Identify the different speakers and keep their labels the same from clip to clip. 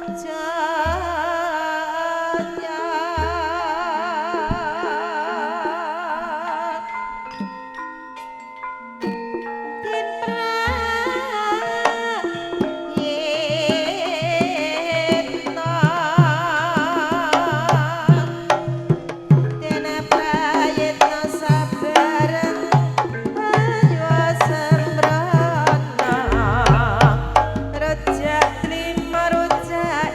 Speaker 1: Rojak lima rojak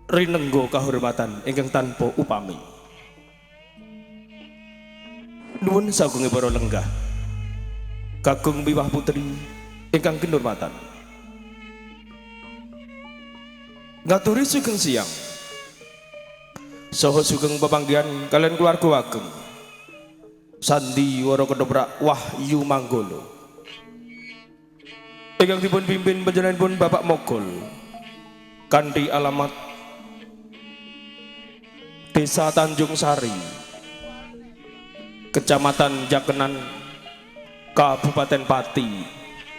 Speaker 1: rinenggo kahormatan ingkang tanpa upami. Nuwun sagunge para lenggah kakung miwah putri ingkang kinurmatan. Ngaturi sugeng siang saha sugeng pepanggihan kalian keluarga ageng Sandi Wara Ketoprak Wahyu Manggolo ingkang dipun pimpin panjenenganipun Bapak Mogol kanthi alamat Desa Tanjung Sari, Kecamatan Jakenan, Kabupaten Pati,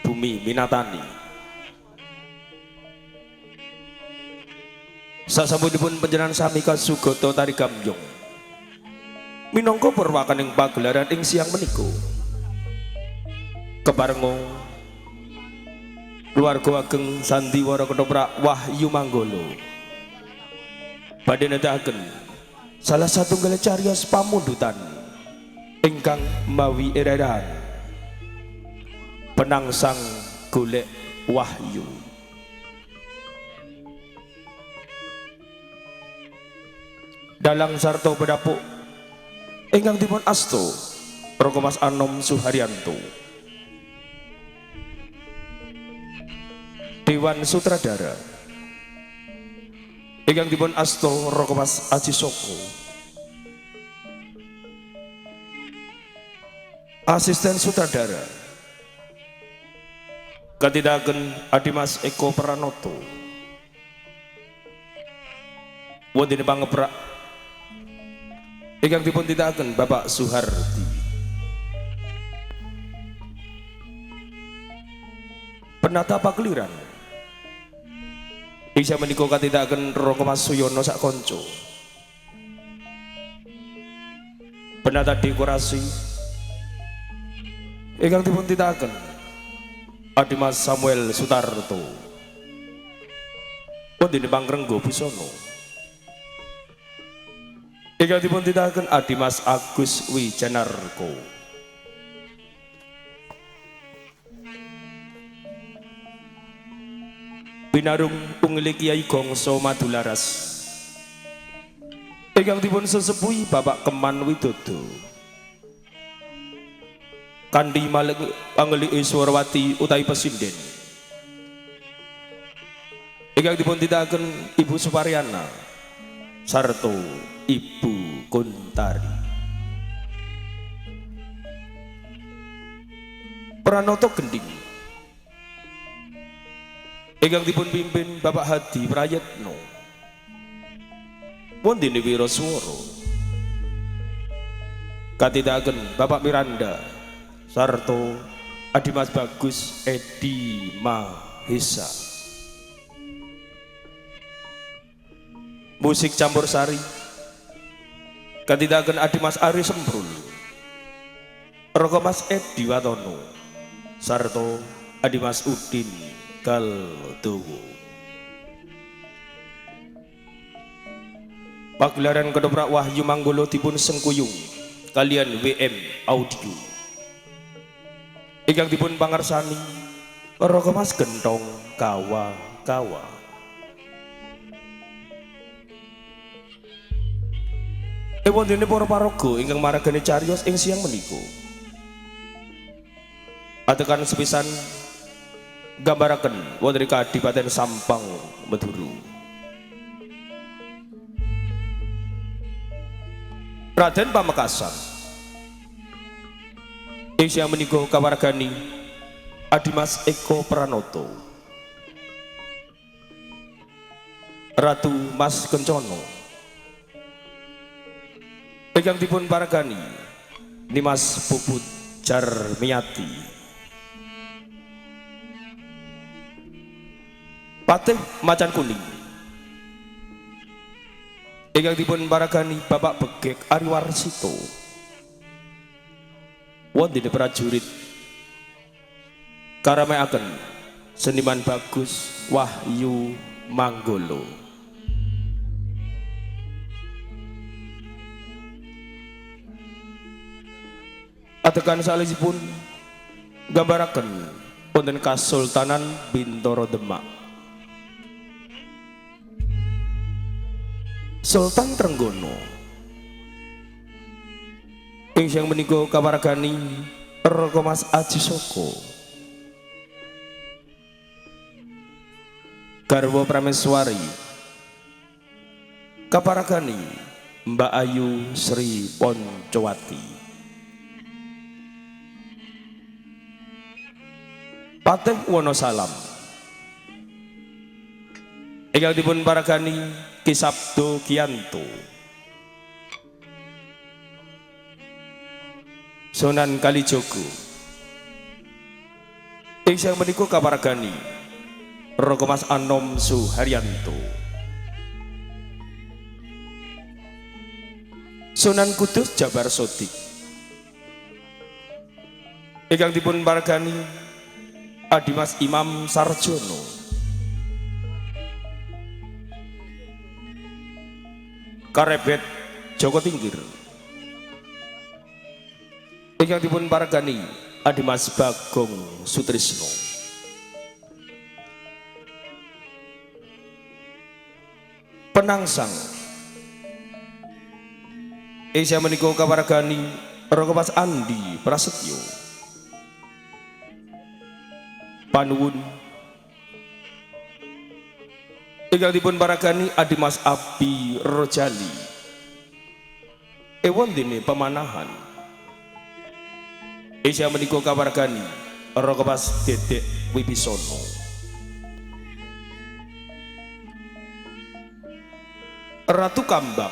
Speaker 1: Bumi Minatani. Sasampunipun panjenengan sami kasugata tari gambyong minangka perwakaning pagelaran ing siang menika keparenga keluarga ageng Sandi Wara Ketoprak Wahyu Manggolo badhe nedahaken salah satunggal cariyos pamundutan ingkang mawi irahan penangsang golek wahyu. Dalang sarta pedapuk ingkang dipun asto Raka Mas Anom Suharyanto, Dewan Sutradara ingkang dipun asto Raka Mas Aji Soko, Asisten Sutradara katidaken Adimas Eko Pranoto, wonten pangeprak ingkang dipun tindakaken Bapak Suhardi, penata pakliran bisa menika katindakaken Raka Mas Suyono sak kanca, penata dekorasi ingkang dipun tindakaken Adimas Samuel Sutarto, wonten Pangrenggo Busono ingkang dipun tindakaken Adimas Agus Wijanarko, Binarung Pungli Kiai Gongso Madularas ingkang dipun sesepuhi Bapak Keman Widodo, Kandi Maleng Pangelih Swarawati utawi Pesinden ingkang dipun tindakaken Ibu Suparyana sarta Ibu Kuntari. Pranoto Gending ingkang dipun pimpin Bapak Hadi Prayetno, wonten Wiraswara katindakaken Bapak Miranda sarta Adimas Bagus Edi Mahesa. Musik campursari katindakaken Adimas Ari Semprul, Raka Mas Edi Watono sarta Adimas Udin Kaldowo. Pagelaran Ketoprak Wahyu Manggolo dipun sengkuyung kalian WM Audio ingkang dipun pangarsani Raka Mas Gentong Kawa-kawa. Wondene para paraga ingkang maragane cariyos ing siang menika atekan sepisan gambaraken wonten Kadipaten Sampang Madura. Raden Pamekasan ing siang menika kawargani Adimas Eko Pranoto, Ratu Mas Kencono ingkang dipun paragani Nimas Puput Jarmiyati, Patih Macan Kuning ingkang dipun paragani Bapak Begek Ariwarsito, wonten prajurit karameaken seniman Bagus Wahyu Manggolo. Atekan salisipun gambaraken wonten Kasultanan Bintoro Demak. Sultan Trenggono ing sing menika kawargani Raka Mas Aji Soko garwa Prameswari kaparagani Mbak Ayu Sri Poncowati Patih Wonosalam ingkang dipun paragani Ki Sabdo Kianto Sunan Kalijogo ingkang menika kaparagani Raka Mas Anom Suharyanto Sunan Kudus Jabar Sodik ingkang dipun paragani Adimas Imam Sarjono Karebet Joko Tinggir ingkang dipun paragani Adimas Bagong Sutrisno Penangsang ingkang menika kawargani Raka Mas Andi Prasetyo Panuwun ingkang dipun paragani Adimas Abi Rojali ewon dene pemanahan ingkang menika kawargani Raka Mas Dedek Wibisono Ratu Kambang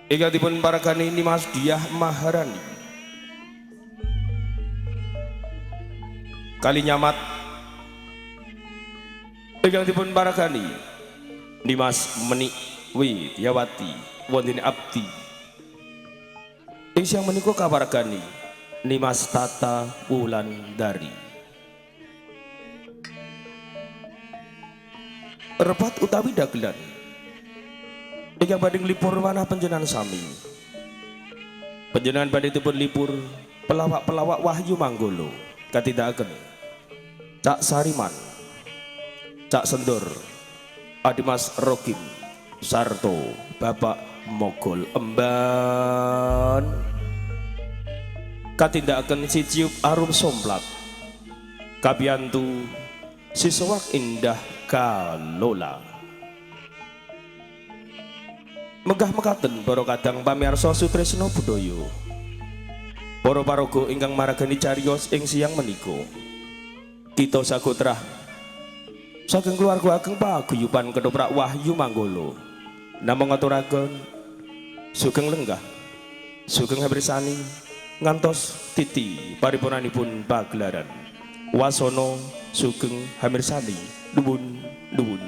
Speaker 1: ingkang dipun paragani Nimas Diah Maharani Kalinyamat ingkang dipun paragani Nimas Menik Widyawati wondene abdi ingkang menika kawargani Nimas Tata Wulandari repat utawi dagelan ingkang badhe nglipur manah panjenengan sami panjenengan badhe dipun lipur pelawak-pelawak Wahyu Manggolo katindakaken Cak Sariman, Cak Sendur, Adimas Rokim, Sarto, Bapak Mogol Emban, katindakaken Ciciup Arum Somplat, Kabiantu Sisowak Indah Kalola. Megah mekaten para kadang pamirsa Sutresna Budaya. Para paraga ingkang maragani cariyos ing siang menika. Kita sagotrah saking keluarga ageng paguyuban Ketoprak Wahyu Manggolo namung ngaturaken sugeng lenggah sugeng habresani ngantos titi paripurnanipun pagelaran wasana sugeng hamirsani nuwun nuwun.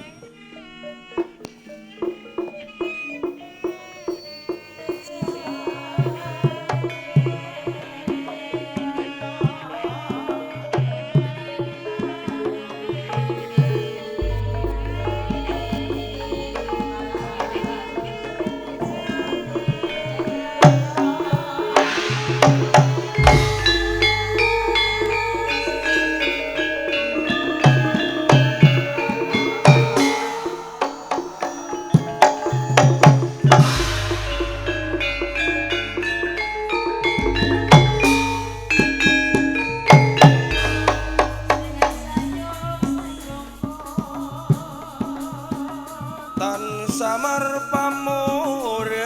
Speaker 1: Samar pamureng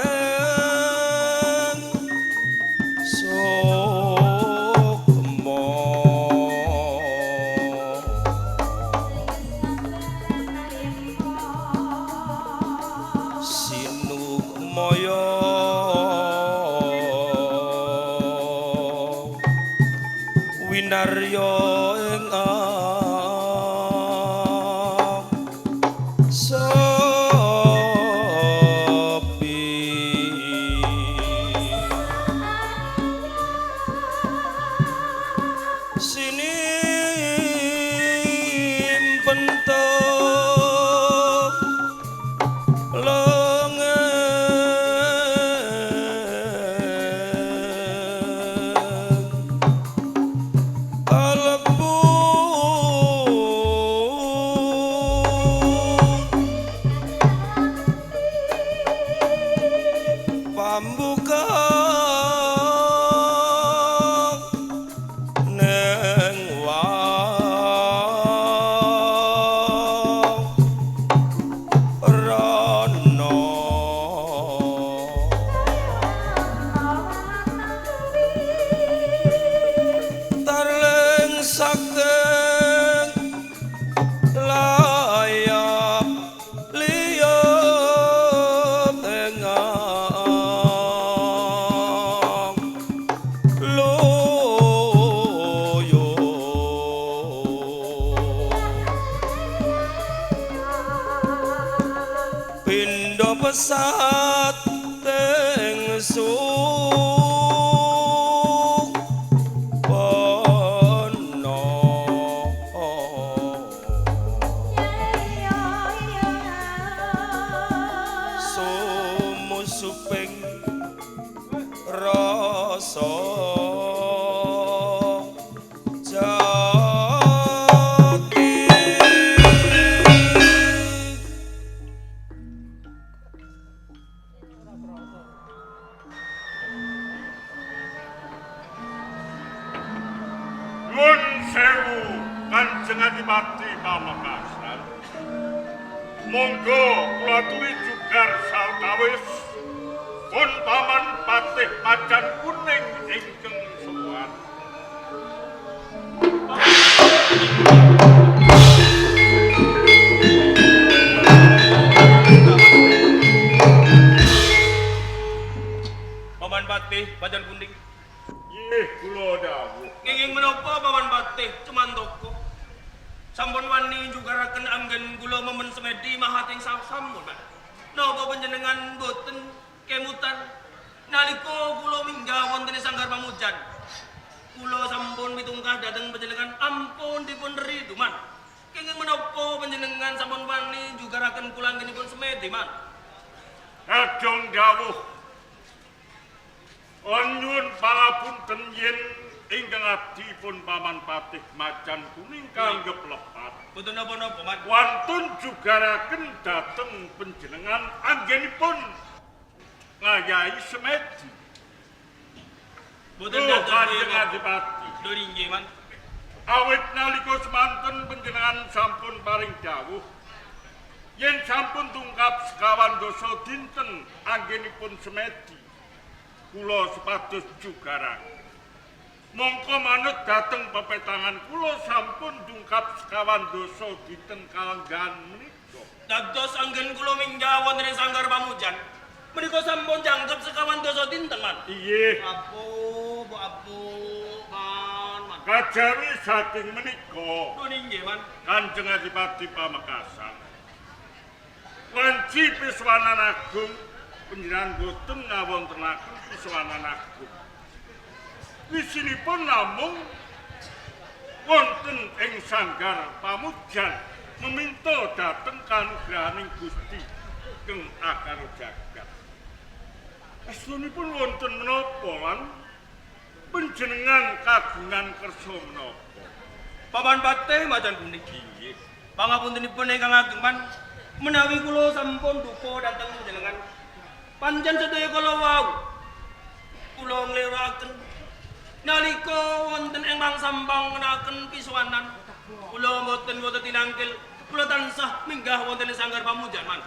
Speaker 1: sukma sinukmaya winarya ing pesat tengsu sumusuping rasa jati
Speaker 2: Nuwun sewu Kanjeng Adipati Pamekasan. Monggo kula aturi jugar sawetawis pun Paman Patih Macan Kuning ingkang sowan.
Speaker 3: Paman Patih Macan Kuning.
Speaker 2: Nggih kula dawuh.
Speaker 3: Nginging menapa Paman Patih Cemandoko? Sampun wani jugaraken anggen kula memen semedi mahating sampun, Pak. Napa panjenengan boten kemutan nalika kula minggah wonten ing Sanggar Pamujan? Kula sampun mitungkah dhateng panjenengan ampun dipun ridu, Man. Kenging menapa panjenengan sampun wani jugaraken kula anggenipun semedi, Man?
Speaker 2: Kadang dawuh. Nyuwun pangapunten yen ingkang abdipun Paman Patih Macan Kuning kanggep lepat.
Speaker 3: Boten napa-napa, Man.
Speaker 2: Wantun jugaraken dhateng panjenengan anggenipun ngayahi semedi.
Speaker 3: Boten
Speaker 2: Lho Kanjeng Adipati.
Speaker 3: Lho nggih, Man.
Speaker 2: Awit nalika semanten panjenengan sampun paring dawuh yen sampun tungkap sekawan dasa dinten anggenipun semedi. Kula supados jugaraken. Mongko manut dhateng pepetangan kula sampun tungkap sekawan dasa dinten kalenggan menika.
Speaker 3: Dados anggen kula minggah wonten ing Sanggar Pamujan. Menika sampun jangkep sekawan dasa dinten, Man.
Speaker 2: Iye,
Speaker 3: Apu, Man.
Speaker 2: kajawi saking menika
Speaker 3: Lho nggih, Man.
Speaker 2: Kanjeng Adipati Pamekasan. Wanci Piswanan Agung panjenengan boten ngawontenaken Piswanan Agung. Wisinipun namung wonten ing Sanggar Pamujan meminta dhateng kanugrahaning Gusti keng akar jagat. Astunipun wonten menapa lan panjenengan kagungan kersa menapa?
Speaker 3: Paman Patih Macan Kuning.
Speaker 2: Inggih.
Speaker 3: Pangapuntenipun ingkang ageng, Man. Menawi kula sampun duka dhateng panjenengan. Pancen sedaya kala wau kula ngliraken nalika wonten ing pangsampang menaken Piswanan. Kula boten tinangkil, kula tansah minggah wonten ing Sanggar Pamujan, Man.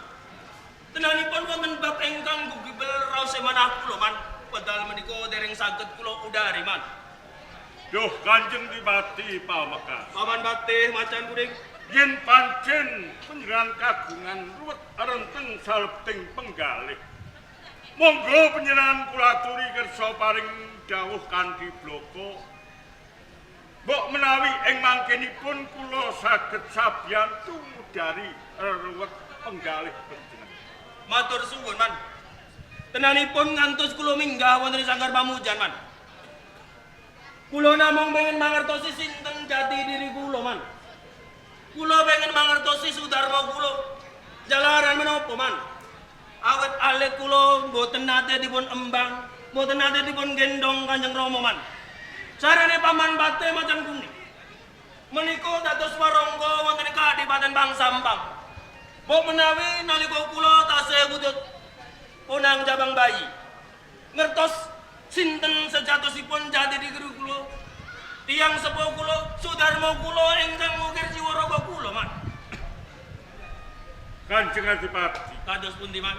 Speaker 3: Tenanipun wonten bab ingkang gugibel raos manah kula, Man. Padahal menika dereng saged kula udari, Man.
Speaker 2: Duh Kanjeng Adipati Pamekasan.
Speaker 3: Paman Patih Macan Kuning.
Speaker 2: Yen pancen panjenengan kagungan ruwet renteng salebting penggalih. Monggo panjenengan kula aturi kersa paring dawuh kanthi bloko. Mbok menawi ing mangkenipun kula saged sabiyantu ngudari ruwet penggalih panjenengan.
Speaker 3: Matur suwun, Man. Tenanipun ngantos kula minggah wonten ing Sanggar Pamujan, Man. Kula namung pengen mangertosi sinten jati diri kula, Man. Kula pengen mangertosi sudarma kula. Jalaran menapa, Man? Awet alit kula mboten nate dipun embang, mboten nate dipun gendong Kanjeng Rama, Man. Sarane Paman Patih Macan Kuning. Menika dados warangga wonten ing Kadipaten Pangsampang. Mbok menawi nalika kula tasih wujud punang jabang bayi. Ngertos sinten sejatosipun jati diri kula. Tiyang sepuh kula, sudarma kula ingkang ngukir jiwa raga kula, Man.
Speaker 2: Kanjeng Adipati,
Speaker 3: Kados pundi, Man?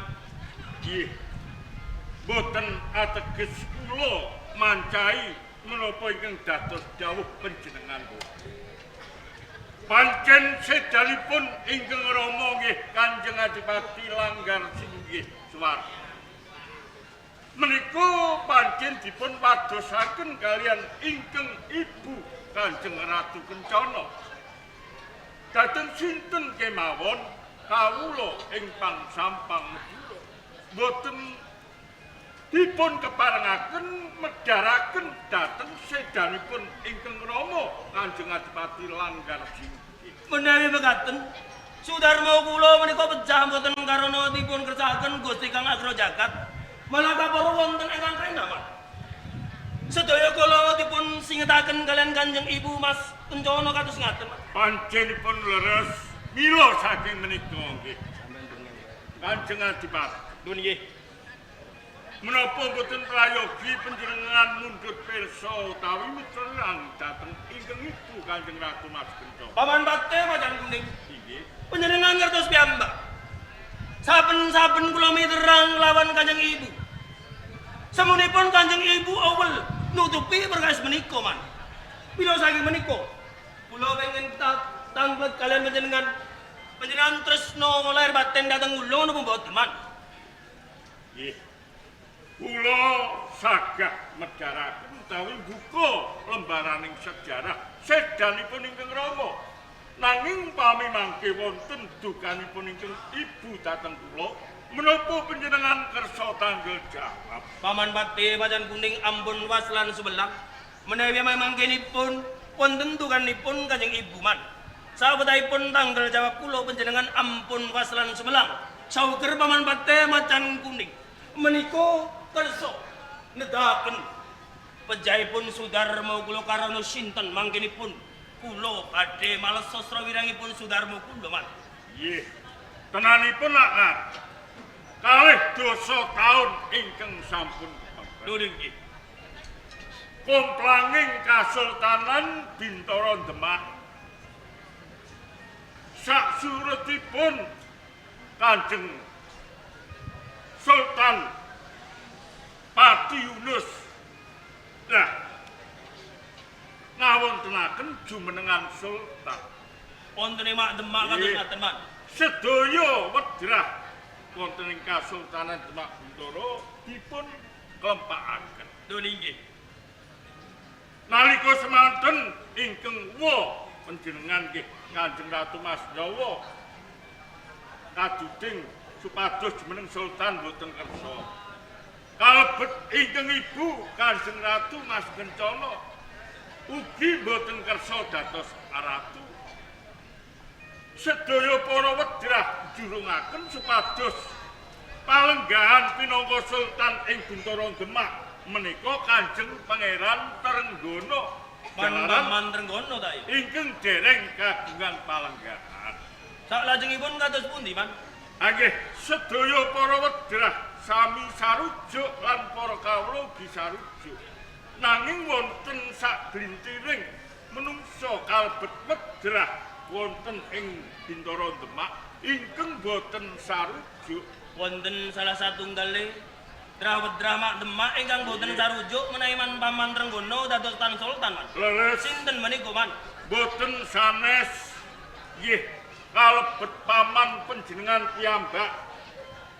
Speaker 2: nggih. Boten ateges kula mancai menapa ingkang dados dawuh panjenengan. Pancen sedalipun ingkang rama nggih Kanjeng Adipati langgar singgih swarga. Menika pancen dipun wadosaken kalian ingkang Ibu Kanjeng Ratu Kencana. Dhateng sinten kemawon kawula ing pangsampang Medura. boten dipun keparengaken medharaken dhateng sedanipun ingkang Rama Kanjeng Adipati Langgar Jinggi.
Speaker 3: Menawi mekaten, Sudarma kula menika pejah boten karana dipun kersakaken Gusti Kang Agro Jagat, malah kapara wonten ingkang kenaman. Sedaya kula dipun singetaken kalian Kanjeng Ibu Mas Kencana kados ngaten.
Speaker 2: Panjenipun leres mila saking menika nggih. Kanjeng Adipati.
Speaker 3: Nuwun nggih.
Speaker 2: Menapa boten prayogi panjenengan mundhut pirsa utawi mitrenan dhateng ingkang Ibu Kanjeng Ratu Mas Kencana.
Speaker 3: Paman Bate Macan Kuning.
Speaker 2: Inggih.
Speaker 3: Panjenengan ngertos piyambak. Saben-saben kula miterang lawan Kanjeng Ibu. Semunipun Kanjeng Ibu awel nutupi perkawis menika man. Bila saking menika kula pengen tanglet kalian panjenengan tresno lahir batin dateng kula napa mboten man.
Speaker 2: Nggih. Kula sagah medharaken utawi buka lembaraning sejarah sedanipun ingkang Rama. Nanging pami mangke wonten dukanipun ingkang Ibu dhateng kula, menapa panjenengan kersa tanggel jawab?
Speaker 3: Paman Bate Macan Kuning ampun waslan subelang. Menawi mangkenipun wonten dukanipun Kanjeng Ibu man. Sawetahipun tanggal jawab kula panjenengan ampun waslan subelang. Sauger Paman Bate Macan Kuning. Menika kersa nedahaken pejahipun Sudarma kula karana sinten mangkenipun kula badhe males sastra wirangipun Sudarma kula man.
Speaker 2: Nggih. Tenanipun lakar. Kalih dosa taun ingkang sampun
Speaker 3: Nuwun nggih.
Speaker 2: Komplanging Kasultanan Bintoro Demak saksurutipun Kanjeng Sultan Pati Yunus ngawontenaken jumenengan sultan.
Speaker 3: Wonten ing Mak Demak kados ngaten man.
Speaker 2: Sedaya wedrah wonten ing Kasultanan Demak Bintoro dipun klempakaken.
Speaker 3: Nuwun nggih.
Speaker 2: Nalika semanten ingkang wa panjenengan nggih Kanjeng Ratu Mas Jawa kaduding supados jumeneng sultan boten kersa. Kalebet ingkang Ibu Kanjeng Ratu Mas Kencana ugi boten kersa dados ratu. Sedaya para wedrah jurungaken supados palenggahan pinangka sultan ing Bintoro Demak menika Kanjeng Pangeran Trenggono
Speaker 3: Paman Trenggono ta iki.
Speaker 2: ingkang dereng kagungan palenggahan.
Speaker 3: Saklajengipun kados pundi man?
Speaker 2: Nggih, sedaya para wedrah sami sarujuk lan para kawula ugi sarujuk. Nanging wonten saglintiring menungsa kalebet wedrah wonten ing Bintoro Demak ingkang boten sarujuk.
Speaker 3: Wonten salah satunggali Drawet-drah Mak Demak ingkang boten sarujuk menawi man Paman Trenggono dados tan sultan man.
Speaker 2: Leres
Speaker 3: Sinten menika man?
Speaker 2: boten sanes nggih kalebet paman panjenengan piyambak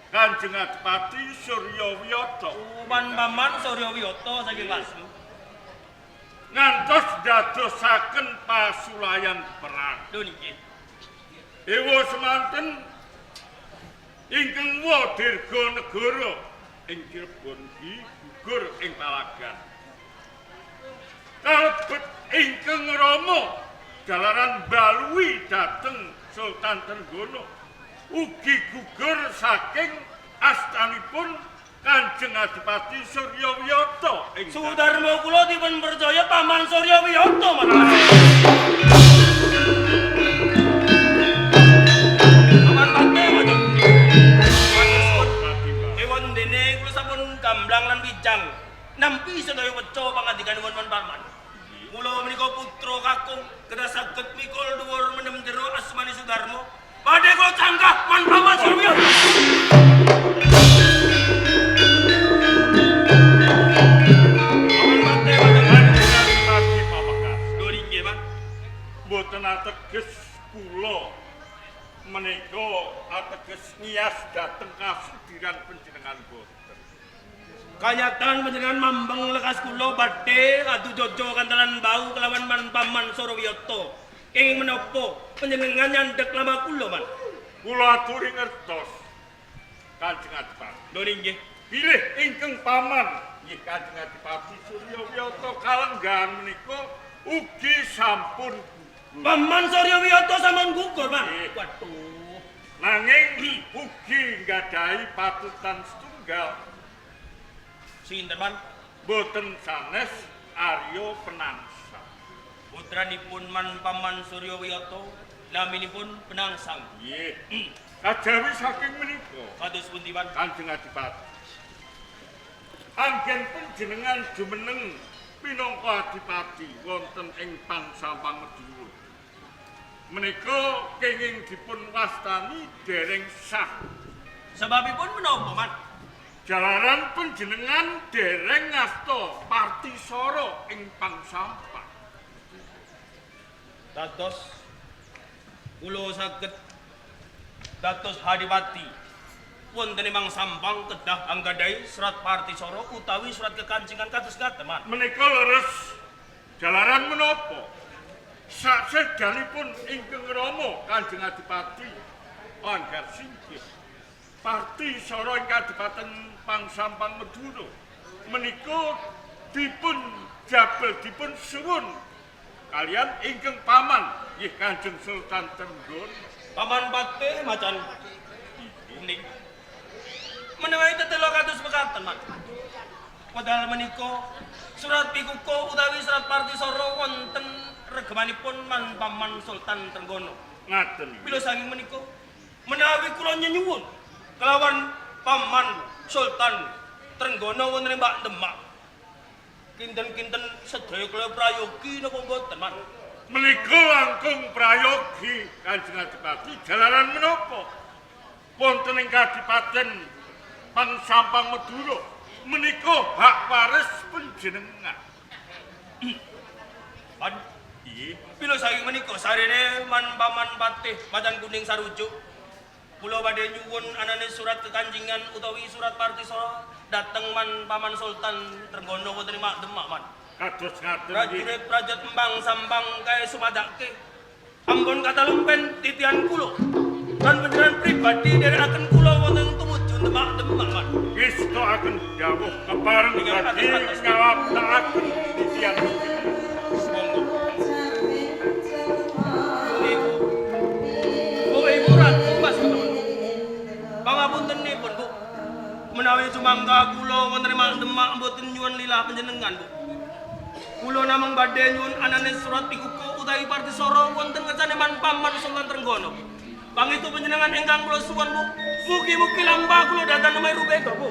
Speaker 2: Kanjeng Adipati Suryawiyata.
Speaker 3: Paman Suryawiyata saking Wasu.
Speaker 2: Ngantos dadosaken pasulayan perang.
Speaker 3: Lho niki.
Speaker 2: Ewa semanten ingkang wa dirga negara ing Cirebon iki gugur ing Palagan. Kalebet ingkang Rama jalaran balui dhateng Sultan Trenggono ugi gugur saking astanipun Kanjeng Adipati Suryawiyata ing
Speaker 3: Sudarma kula dipun percaya Paman Suryawiyata man. Paman Bate Macan. Ewan dene kula sampun gamblang lan wijang nampi sedaya weca pangandikanipun Paman. Kula menika putra kakung kedah saged mikul dhuwur mendem jero asmani Sudarma. Badhe kula cangkah man Paman Suryawiyata.
Speaker 2: Boten ateges kula menika ateges ngias dhateng kasudiran panjenengan boten.
Speaker 3: Kanyatan panjenengan mambeng lekas kula badhe adu jojo kantalan bau kelawan Paman Suryawiyata. Ing menapa panjenengan nyandhek lama kula man?
Speaker 2: Kula aturi ngertos Kanjeng Adipati.
Speaker 3: Nuwun inggih.
Speaker 2: Bilih ingkang paman nggih Kanjeng Adipati Surya Wiyata kalenggahan menika ugi sampun
Speaker 3: Paman Surya Wiyata sampun gugur, Man.
Speaker 2: Nggih.
Speaker 3: Waduh.
Speaker 2: nanging ugi nggadahi patutan setunggal
Speaker 3: Sinten, Man?
Speaker 2: boten sanes Arya Penangsa.
Speaker 3: Putranipun Man Paman Surya Wiyata naminipun Penangsang.
Speaker 2: Nggih. Kajawi saking menika
Speaker 3: Kados pundi, Man?
Speaker 2: Kanjeng Adipati. Anggen panjenengan jumeneng minangka adipati wonten ing Pangsampang Medura. Menika kenging dipun wastani dereng sah.
Speaker 3: Sebabipun menapa, Man?
Speaker 2: Jalaran panjenengan dereng ngasta partisara ing Pangsampang.
Speaker 3: Dados kula saged dados hadipati wonten ing Sampang kedah anggadhahi surat partisara utawi surat kekancingan kados ngaten, Man.
Speaker 2: Menika leres jalaran menapa? Sasedanipun ingkang Rama Kanjeng Adipati anggar singgih partisara ing Kadipaten Pangsampang Medura menika dipun jabel dipun suwun kalian ingkang paman nggih Kanjeng Sultan Trenggono.
Speaker 3: Paman Patih macan ini menawi tetelo kados mekaten, Man. Padahal menika surat pikuko utawi surat partisara wonten regemanipun Man Paman Sultan Trenggono.
Speaker 2: Ngaten.
Speaker 3: Bila saking menika menawi kula nyuwun kelawan Paman Sultan Trenggono wonten ing Mbak Demak kinten-kinten sedaya kula prayogi napa mboten, Man?
Speaker 2: Menika langkung prayogi Kanjeng Adipati jalaran menapa wonten ing Kadipaten Pangsampang Medura menika hak waris panjenengan.
Speaker 3: Man,
Speaker 2: Nggih.
Speaker 3: bila saking menika sarene Man Paman Patih Macan Kuning Sarujuk kula badhe nyuwun anane surat kekancingan utawi surat partisara dateng Man Paman Sultan Trenggono wonten ing Mak Demak, Man.
Speaker 2: Kados ngaten nggih.
Speaker 3: Prajurit Praja Embang Sampang kae sumadake ampun katalumpen titian kula lan panjenengan pribadi derekaken kula wonten tumuju Demak Demak, Man.
Speaker 2: Wista akan dawuh kepareng badhe ngawabtakaken titian
Speaker 3: Monggo. Ibu. Bu Ibu Ratu Mas teman. Pangapuntenipun, Bu. Menawi sumangga kula wonten ing Demak mboten nyuwun lilah panjenengan, Bu. Kula namung badhe nyuwun anane surat pikuku utawi partisara wonten kersane Man Paman Sultan Trenggono. Pangitu panjenengan ingkang kula suwun, Bu. Mugi-mugi lampah kula datang meru beda, Bu.